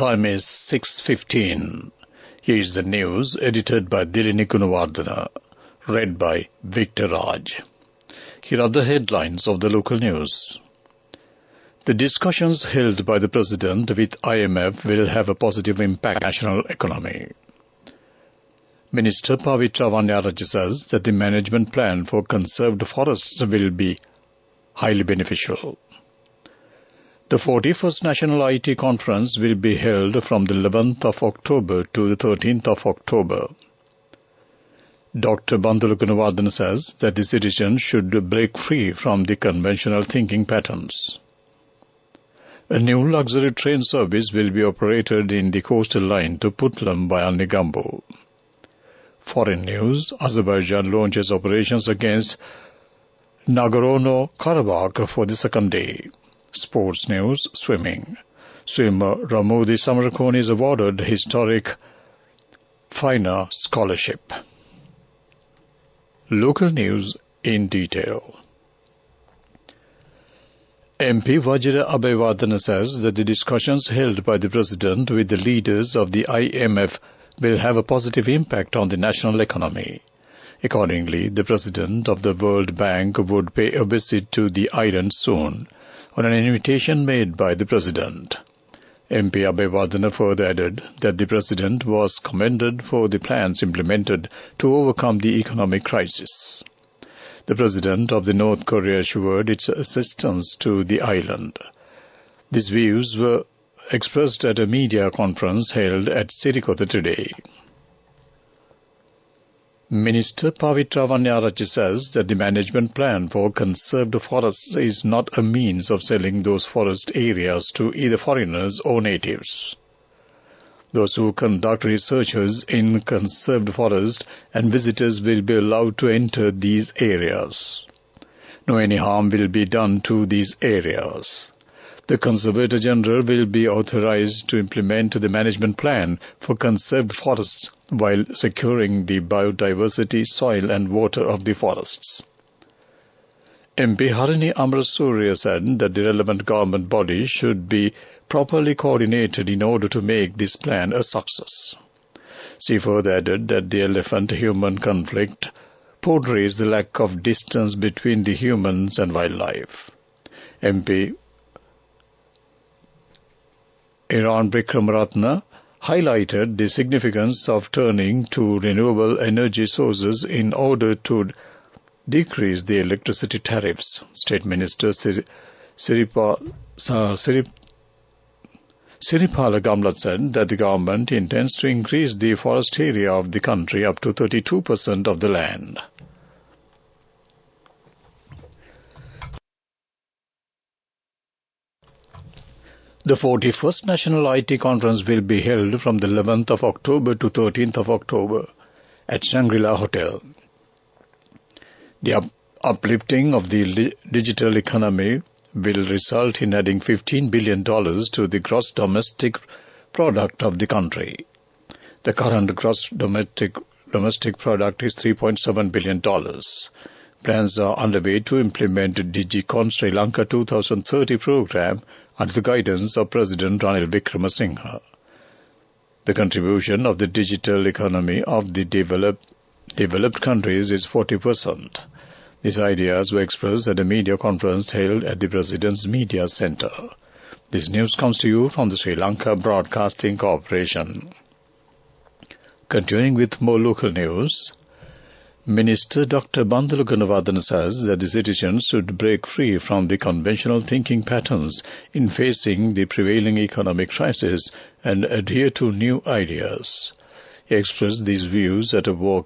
time is 6:15. Here is the news edited by Dilini Gunawardena, read by Victor Raj. Here are the headlines of the local news. The discussions held by the President with IMF will have a positive impact on the national economy. Minister Pavitra Vanyaraj says that the management plan for conserved forests will be highly beneficial. The 41st National IT Conference will be held from the 11th of October to the 13th of October. Dr. Bandula Gunawardena says that the citizens should break free from the conventional thinking patterns. A new luxury train service will be operated in the coastal line to Putlam via Negombo. Foreign news: Azerbaijan launches operations against Nagorno-Karabakh for the second day. Sports news: swimming. Swimmer Ramodi Samarkon is awarded historic FINA scholarship. Local news in detail. MP Wajira Abeyewardene says that the discussions held by the President with the leaders of the IMF will have a positive impact on the national economy. Accordingly, the President of the World Bank would pay a visit to the island soon, on an invitation made by the President. MP Abeyewardene further added that the President was commended for the plans implemented to overcome the economic crisis. The President of the North Korea assured its assistance to the island. These views were expressed at a media conference held at Sirikota today. Minister Pavitra Vanyaraj says that the management plan for conserved forests is not a means of selling those forest areas to either foreigners or natives. Those who conduct researches in conserved forest and visitors will be allowed to enter these areas. No any harm will be done to these areas. The Conservator General will be authorized to implement the management plan for conserved forests while securing the biodiversity, soil and water of the forests. MP Harini Amrasurya said that the relevant government bodies should be properly coordinated in order to make this plan a success. She further added that the elephant-human conflict portrays the lack of distance between the humans and wildlife. MP Iran Vikramaratne highlighted the significance of turning to renewable energy sources in order to decrease the electricity tariffs. State Minister Siripala Gamlat said that the government intends to increase the forest area of the country up to 32% of the land. The 41st National IT Conference will be held from the 11th of October to 13th of October at Shangri-La Hotel. The uplifting of the digital economy will result in adding $15 billion to the gross domestic product of the country. The current gross domestic product is $3.7 billion. Plans are underway to implement the DigiCon Sri Lanka 2030 program under the guidance of President Ranil Wickremesinghe. The contribution of the digital economy of the developed countries is 40%. These ideas were expressed at a media conference held at the President's Media Centre. This news comes to you from the Sri Lanka Broadcasting Corporation. Continuing with more local news, Minister Dr. Bandula Gunawardena says that the citizens should break free from the conventional thinking patterns in facing the prevailing economic crisis and adhere to new ideas. He expressed these views at a walking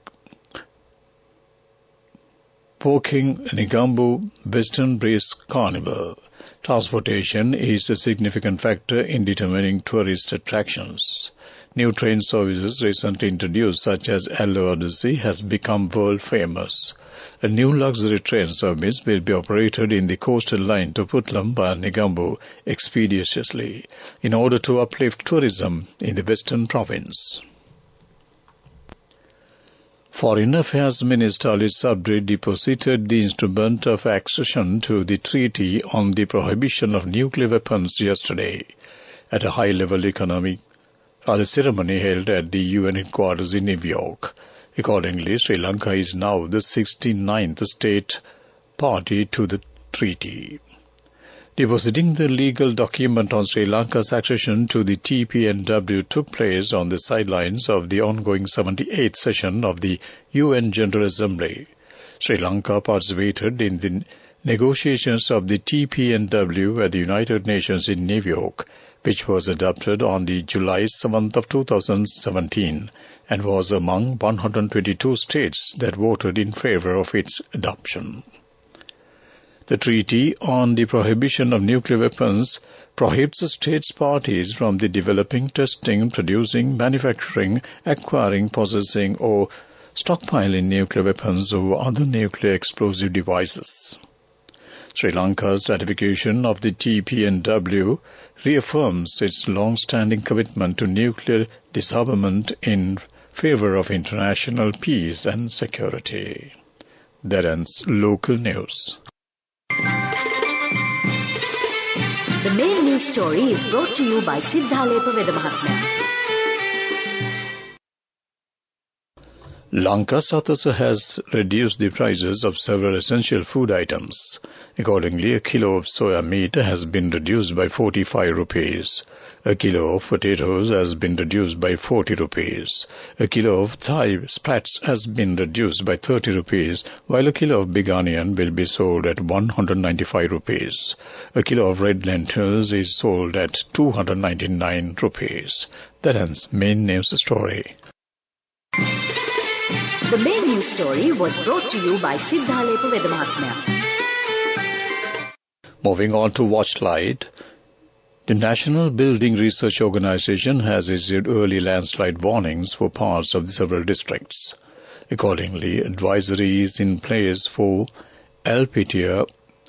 Negombo Western Breeze Carnival. Transportation is a significant factor in determining tourist attractions. New train services recently introduced, such as SLBC, has become world famous. A new luxury train service will be operated in the coastal line to Putlam via Negombo expeditiously in order to uplift tourism in the western province. Foreign Affairs Minister Ali Sabri deposited the instrument of accession to the Treaty on the Prohibition of Nuclear Weapons yesterday at a high-level economic The ceremony held at the UN headquarters in New York. Accordingly, Sri Lanka is now the 69th state party to the treaty. Depositing the legal document on Sri Lanka's accession to the TPNW took place on the sidelines of the ongoing 78th session of the UN General Assembly. Sri Lanka participated in the negotiations of the TPNW at the United Nations in New York, which was adopted on the July 7th of 2017 and was among 122 states that voted in favor of its adoption. The Treaty on the Prohibition of Nuclear Weapons prohibits states parties from the developing, testing, producing, manufacturing, acquiring, possessing, or stockpiling nuclear weapons or other nuclear explosive devices. Sri Lanka's ratification of the TPNW reaffirms its long-standing commitment to nuclear disarmament in favor of international peace and security. That ends local news. The main news story is brought to you by Sinhala Mahatmya. Lanka Sathasa has reduced the prices of several essential food items. Accordingly, a kilo of soya meat has been reduced by 45 rupees. A kilo of potatoes has been reduced by 40 rupees. A kilo of Thai sprats has been reduced by 30 rupees, while a kilo of big onion will be sold at 195 rupees. A kilo of red lentils is sold at 299 rupees. That ends main news story. The main news story was brought to you by Sinhala Mahatmya. Moving on to Watchlight, the National Building Research Organization has issued early landslide warnings for parts of the several districts. Accordingly, advisory is in place for Alpitia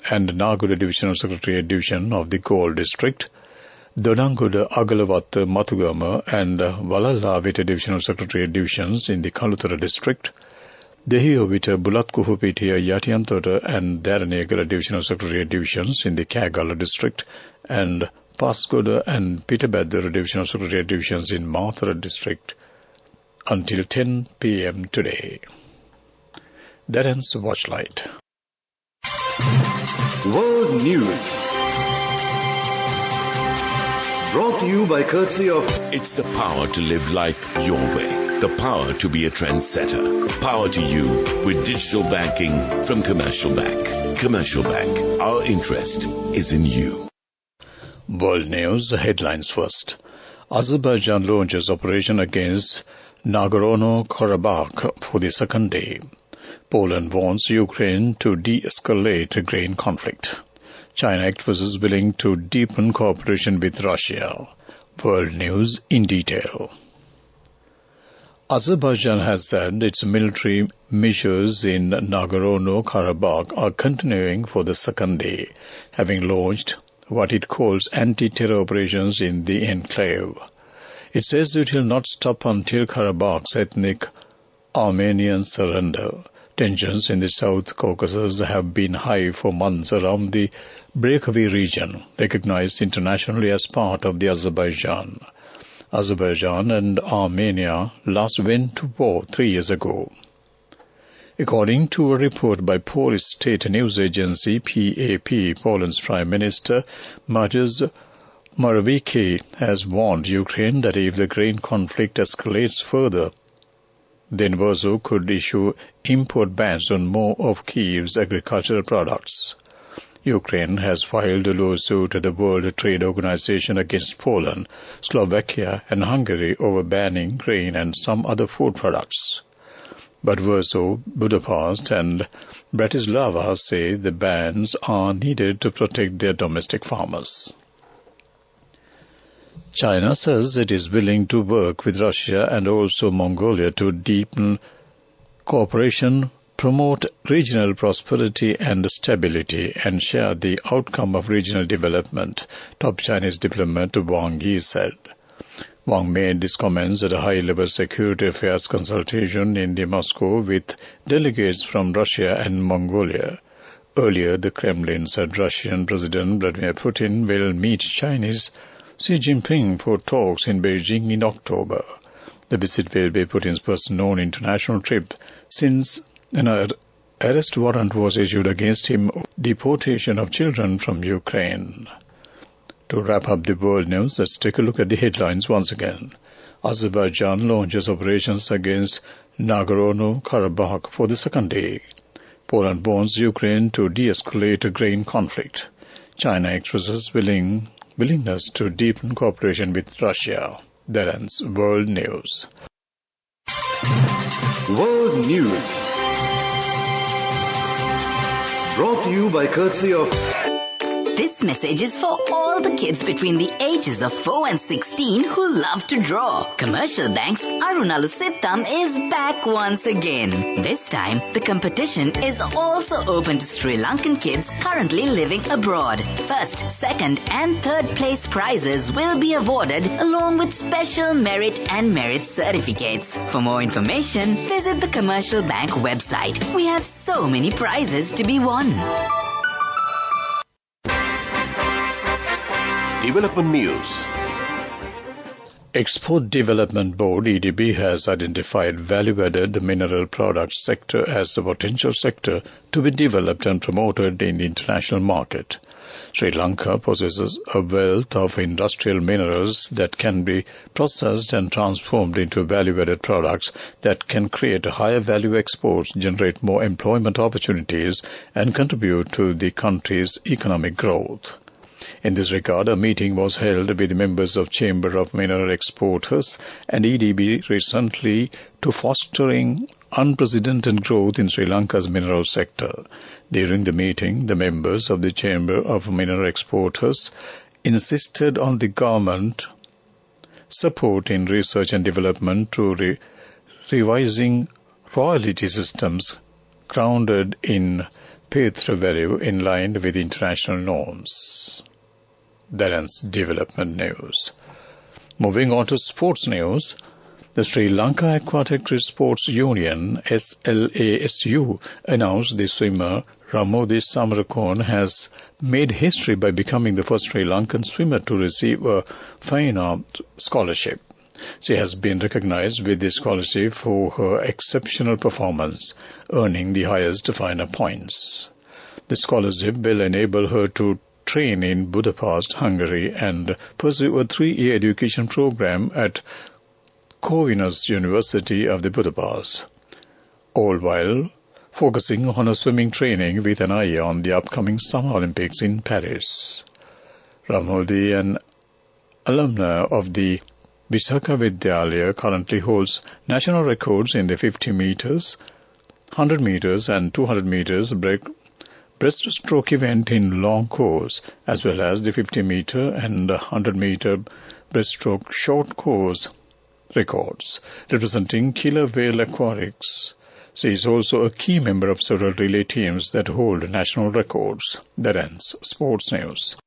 and Nagoda Divisional Secretariat Division of the Coal District, Dodangoda, Agalavatta, Matugama and Valalavita Divisional Secretariat Divisions in the Kalutara District, Dehiovita, Bulatkuhupitia, Yatiantota and Dharanegala Divisional Secretariat Divisions in the Kagala District, and Pasgoda and Peterbadura Divisional Secretariat Divisions in Mathura District until 10 p.m. today. That ends Watchlight. World News. Brought to you by courtesy of... It's the power to live life your way. The power to be a trendsetter. Power to you with digital banking from Commercial Bank. Commercial Bank. Our interest is in you. World News headlines first. Azerbaijan launches operation against Nagorno-Karabakh for the second day. Poland warns Ukraine to de-escalate grain conflict. China expresses willing to deepen cooperation with Russia. World News in detail. Azerbaijan has said its military measures in Nagorno-Karabakh are continuing for the second day, having launched what it calls anti-terror operations in the enclave. It says it will not stop until Karabakh's ethnic Armenians surrender. Tensions in the South Caucasus have been high for months around the breakaway region, recognized internationally as part of the Azerbaijan. Azerbaijan and Armenia last went to war 3 years ago. According to a report by Polish state news agency PAP, Poland's Prime Minister Mateusz Morawiecki has warned Ukraine that if the grain conflict escalates further, then Warsaw could issue import bans on more of Kyiv's agricultural products. Ukraine has filed a lawsuit at the World Trade Organization against Poland, Slovakia and Hungary over banning grain and some other food products. But Warsaw, Budapest and Bratislava say the bans are needed to protect their domestic farmers. China says it is willing to work with Russia and also Mongolia to deepen cooperation, promote regional prosperity and stability, and share the outcome of regional development, top Chinese diplomat Wang Yi said. Wang made these comments at a high-level security affairs consultation in Moscow with delegates from Russia and Mongolia. Earlier, the Kremlin said Russian President Vladimir Putin will meet Chinese Xi Jinping for talks in Beijing in October. The visit will be Putin's first known international trip since an arrest warrant was issued against him for deportation of children from Ukraine. To wrap up the world news, let's take a look at the headlines once again. Azerbaijan launches operations against Nagorno-Karabakh for the second day. Poland warns Ukraine to de-escalate a grain conflict. China expresses willingness to deepen cooperation with Russia. That ends World News. World News. Brought to you by courtesy of... This message is for all the kids between the ages of 4 and 16 who love to draw. Commercial Bank's Arunalu Sittam is back once again. This time, the competition is also open to Sri Lankan kids currently living abroad. First, second and third place prizes will be awarded along with special merit and merit certificates. For more information, visit the Commercial Bank website. We have so many prizes to be won. Development News. Export Development Board EDB has identified value-added mineral products sector as a potential sector to be developed and promoted in the international market. Sri Lanka possesses a wealth of industrial minerals that can be processed and transformed into value-added products that can create higher value exports, generate more employment opportunities, and contribute to the country's economic growth. In this regard, a meeting was held with members of Chamber of Mineral Exporters and EDB recently to fostering unprecedented growth in Sri Lanka's mineral sector. During the meeting, the members of the Chamber of Mineral Exporters insisted on the government support in research and development through revising royalty systems grounded in paid-through value in line with international norms. That ends Development News. Moving on to sports news, the Sri Lanka Aquatic Sports Union SLASU announced the swimmer Ramodi Samarakon has made history by becoming the first Sri Lankan swimmer to receive a fine art scholarship. She has been recognized with the scholarship for her exceptional performance, earning the highest fine art points. The scholarship will enable her to train in Budapest, Hungary, and pursue a 3-year education program at Corvinus University of the Budapest, all while focusing on her swimming training with an eye on the upcoming Summer Olympics in Paris. Ramodi, an alumna of the Visakha Vidyalaya, currently holds national records in the 50 meters, 100 meters, and 200 meters breaststroke event in long course, as well as the 50-meter and 100-meter breaststroke short course records, representing Killer Whale Aquatics. She is also a key member of several relay teams that hold national records. That ends Sports News.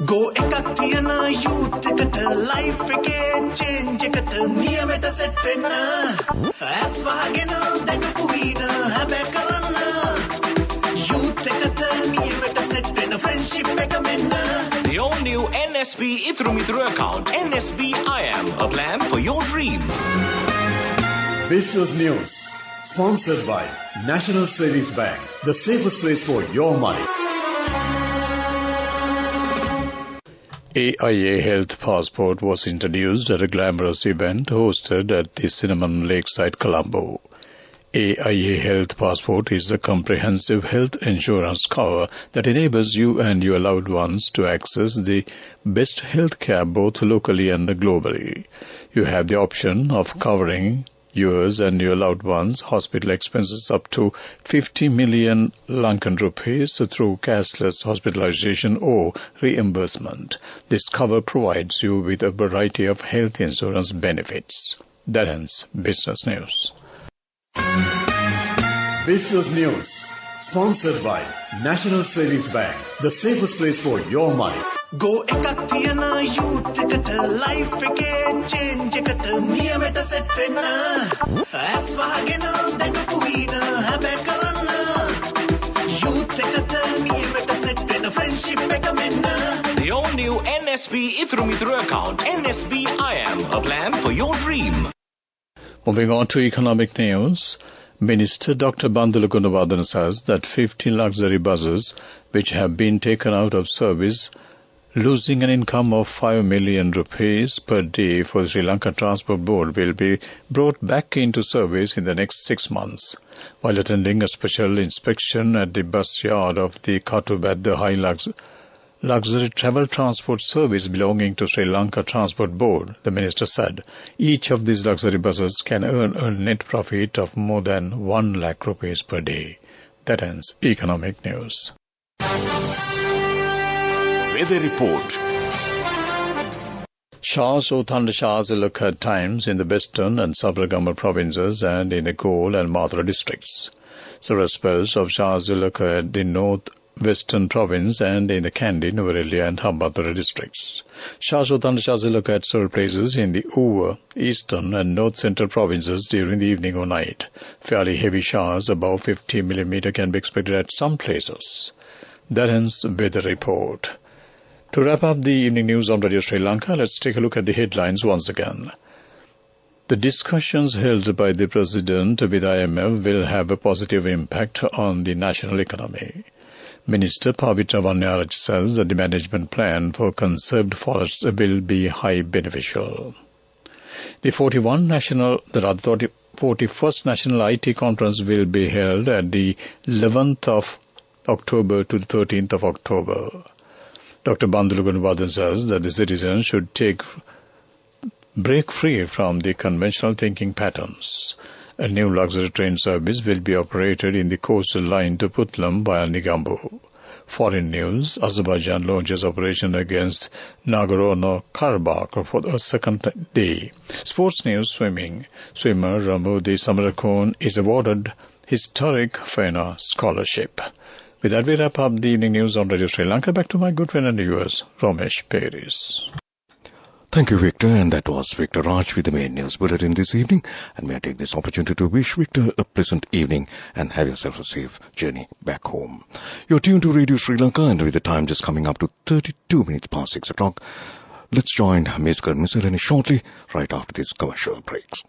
Go ekak thiyana youth eකට life එකේ change එකට නියමෙට set වෙන්න ඇස් වහගෙන දැකපු වීන හැබැයි කරන්න youth එකට නියමෙට set වෙන්න friendship එක මෙන්න. The all-new NSB Ithru Mithru account, NSB IM, a plan for your dream. Business News. Sponsored by National Savings Bank, the safest place for your money. AIA Health Passport was introduced at a glamorous event hosted at the Cinnamon Lakeside, Colombo. AIA Health Passport is a comprehensive health insurance cover that enables you and your loved ones to access the best health care both locally and globally. You have the option of covering yours and your loved ones' hospital expenses up to 50 million Lankan rupees through cashless hospitalization or reimbursement. This cover provides you with a variety of health insurance benefits. That ends Business News. Business News. Sponsored by National Savings Bank, the safest place for your money. Go ekak thiyana youth එකට life එකේ change එකට නියමෙට set වෙන්න ඇස් වහගෙන දැකපු වීන හැබැයි කරන්න youth එකට නියමෙට set වෙන්න friendship එක මෙන්න. The all-new NSB NSB Ithumitru account. NSB I am, a plan for your dream. Moving on to economic news, Minister Dr. Bandulu Gunawardena says that 50 luxury buses which have been taken out of service, losing an income of 5 million rupees per day for the Sri Lanka Transport Board, will be brought back into service in the next 6 months. While attending a special inspection at the bus yard of the Katubad, the high luxury travel transport service belonging to Sri Lanka Transport Board, the minister said each of these luxury buses can earn a net profit of more than 1 lakh rupees per day. That ends economic news. Weather report. Showers or thundershowers will occur at times in the western and Sabaragama provinces and in the Galle and Mathura districts. Several spells of showers will occur at the north-western province and in the Kandy, Nuwara and Hambantota districts. Showers or thundershowers will occur at several places in the Uva, eastern and north-central provinces during the evening or night. Fairly heavy showers above 50 mm can be expected at some places. That ends the weather report. To wrap up the evening news on Radio Sri Lanka, let's take a look at the headlines once again. The discussions held by the President with IMF will have a positive impact on the national economy. Minister Pavitra Vannaraj says that the management plan for conserved forests will be high beneficial. The 41st National IT Conference will be held at the 11th of October to the 13th of October. Dr. Bandulu Gunawardena says that the citizens should break free from the conventional thinking patterns. A new luxury train service will be operated in the coastal line to Putlam via Negombo. Foreign news, Azerbaijan launches operation against Nagorno-Karabakh for the second day. Sports news, swimming. Swimmer Ramodi Samarakon is awarded Historic FENA Scholarship. With that, we wrap up the evening news on Radio Sri Lanka. Back to my good friend and viewers, Ramesh Paris. Thank you, Victor. And that was Victor Raj with the main news bulletin this evening. And may I take this opportunity to wish Victor a pleasant evening and have yourself a safe journey back home. You're tuned to Radio Sri Lanka, and with the time just coming up to 32 minutes past 6 o'clock, let's join musical miscellany shortly, right after these commercial breaks.